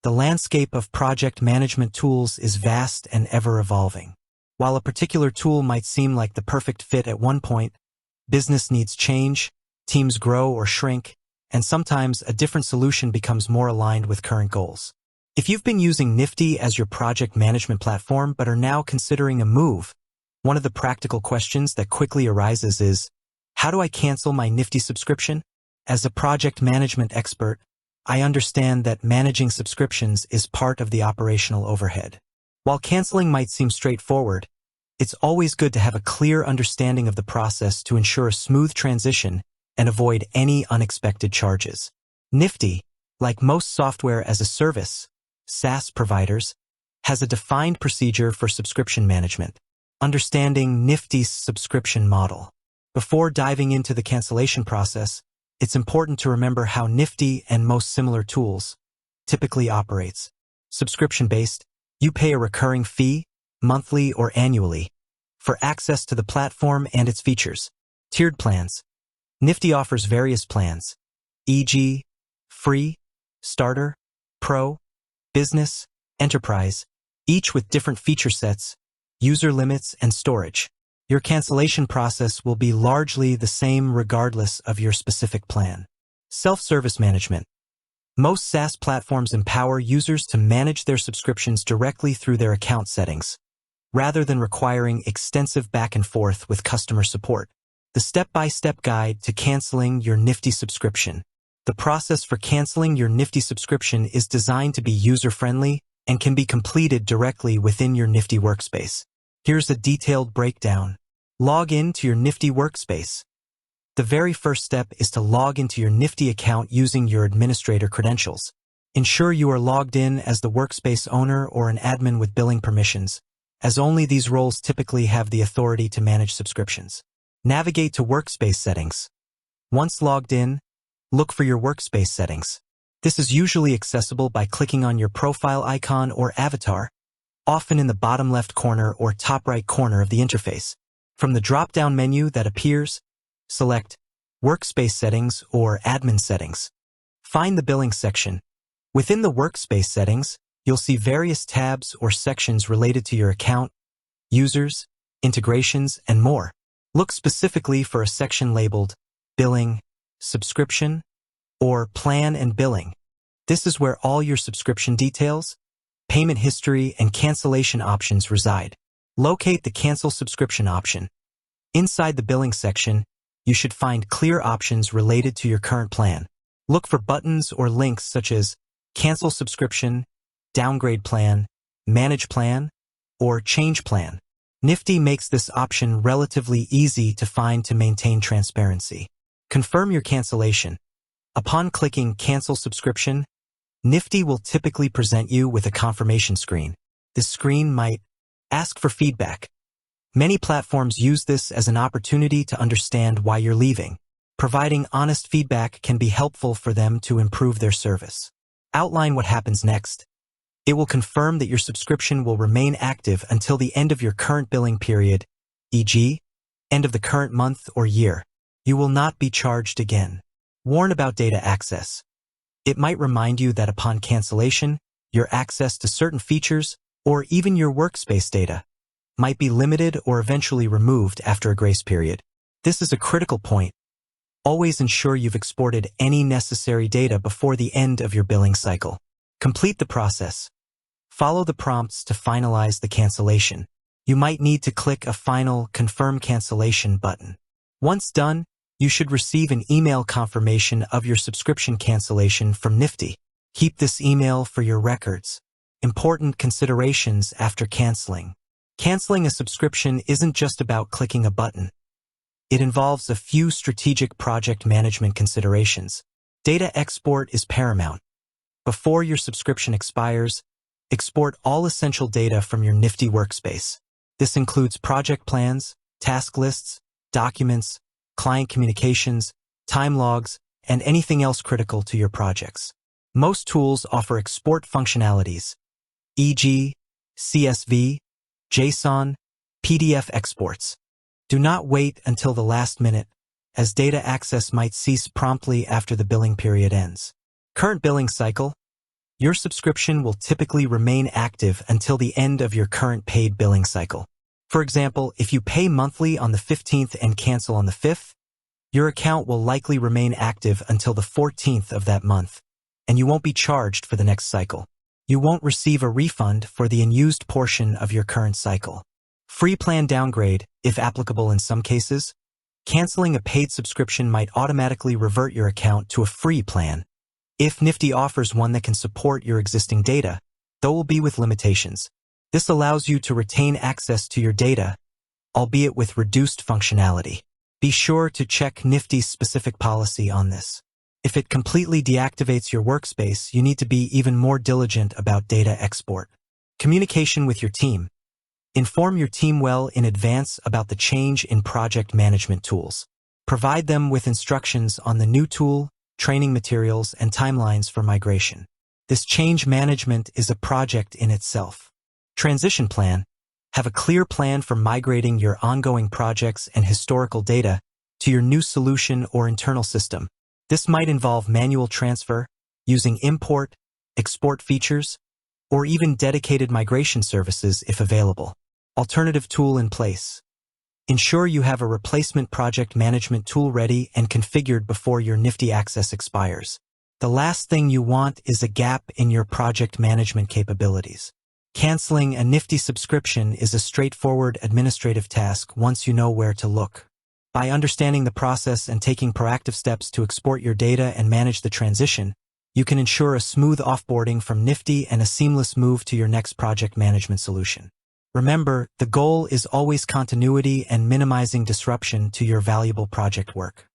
The landscape of project management tools is vast and ever-evolving. While a particular tool might seem like the perfect fit at one point, business needs change, teams grow or shrink, and sometimes a different solution becomes more aligned with current goals. If you've been using Nifty as your project management platform but are now considering a move, one of the practical questions that quickly arises is, how do I cancel my Nifty subscription? As a project management expert, I understand that managing subscriptions is part of the operational overhead. While canceling might seem straightforward, it's always good to have a clear understanding of the process to ensure a smooth transition and avoid any unexpected charges. Nifty, like most software as a service, SaaS providers, has a defined procedure for subscription management. Understanding Nifty's subscription model. Before diving into the cancellation process, it's important to remember how Nifty and most similar tools typically operates. Subscription-based, you pay a recurring fee, monthly or annually, for access to the platform and its features. Tiered plans. Nifty offers various plans, e.g., free, starter, pro, business, enterprise, each with different feature sets, user limits, and storage. Your cancellation process will be largely the same regardless of your specific plan. Self-service management. Most SaaS platforms empower users to manage their subscriptions directly through their account settings, rather than requiring extensive back and forth with customer support. The step-by-step guide to canceling your Nifty subscription. The process for canceling your Nifty subscription is designed to be user-friendly and can be completed directly within your Nifty workspace. Here's a detailed breakdown. Log in to your Nifty workspace. The very first step is to log into your Nifty account using your administrator credentials. Ensure you are logged in as the workspace owner or an admin with billing permissions, as only these roles typically have the authority to manage subscriptions. Navigate to Workspace Settings. Once logged in, look for your workspace settings. This is usually accessible by clicking on your profile icon or avatar, often in the bottom left corner or top right corner of the interface. From the drop-down menu that appears, select Workspace Settings or Admin Settings. Find the Billing section. Within the Workspace Settings, you'll see various tabs or sections related to your account, users, integrations, and more. Look specifically for a section labeled Billing, Subscription, or Plan and Billing. This is where all your subscription details, payment history, and cancellation options reside. Locate the Cancel Subscription option. Inside the Billing section, you should find clear options related to your current plan. Look for buttons or links such as Cancel Subscription, Downgrade Plan, Manage Plan, or Change Plan. Nifty makes this option relatively easy to find to maintain transparency. Confirm your cancellation. Upon clicking Cancel Subscription, Nifty will typically present you with a confirmation screen. This screen might ask for feedback. Many platforms use this as an opportunity to understand why you're leaving. Providing honest feedback can be helpful for them to improve their service. Outline what happens next. It will confirm that your subscription will remain active until the end of your current billing period, e.g., end of the current month or year. You will not be charged again. Warn about data access. It might remind you that upon cancellation, your access to certain features, or even your workspace data, might be limited or eventually removed after a grace period. This is a critical point. Always ensure you've exported any necessary data before the end of your billing cycle. Complete the process. Follow the prompts to finalize the cancellation. You might need to click a final Confirm Cancellation button. Once done, you should receive an email confirmation of your subscription cancellation from Nifty. Keep this email for your records. Important considerations after canceling. Canceling a subscription isn't just about clicking a button. It involves a few strategic project management considerations. Data export is paramount. Before your subscription expires, export all essential data from your Nifty workspace. This includes project plans, task lists, documents, client communications, time logs, and anything else critical to your projects. Most tools offer export functionalities, e.g., CSV, JSON, PDF exports. Do not wait until the last minute, as data access might cease promptly after the billing period ends. Current billing cycle. your subscription will typically remain active until the end of your current paid billing cycle. For example, if you pay monthly on the 15th and cancel on the 5th, your account will likely remain active until the 14th of that month, and you won't be charged for the next cycle. You won't receive a refund for the unused portion of your current cycle. Free plan downgrade, if applicable in some cases. Canceling a paid subscription might automatically revert your account to a free plan. If Nifty offers one that can support your existing data, though will be with limitations. This allows you to retain access to your data, albeit with reduced functionality. Be sure to check Nifty's specific policy on this. If it completely deactivates your workspace, you need to be even more diligent about data export. Communication with your team. Inform your team well in advance about the change in project management tools. Provide them with instructions on the new tool, training materials, and timelines for migration. This change management is a project in itself. Transition plan. Have a clear plan for migrating your ongoing projects and historical data to your new solution or internal system. This might involve manual transfer, using import, export features, or even dedicated migration services if available. Alternative tool in place. Ensure you have a replacement project management tool ready and configured before your Nifty access expires. The last thing you want is a gap in your project management capabilities. Canceling a Nifty subscription is a straightforward administrative task once you know where to look. By understanding the process and taking proactive steps to export your data and manage the transition, you can ensure a smooth offboarding from Nifty and a seamless move to your next project management solution. Remember, the goal is always continuity and minimizing disruption to your valuable project work.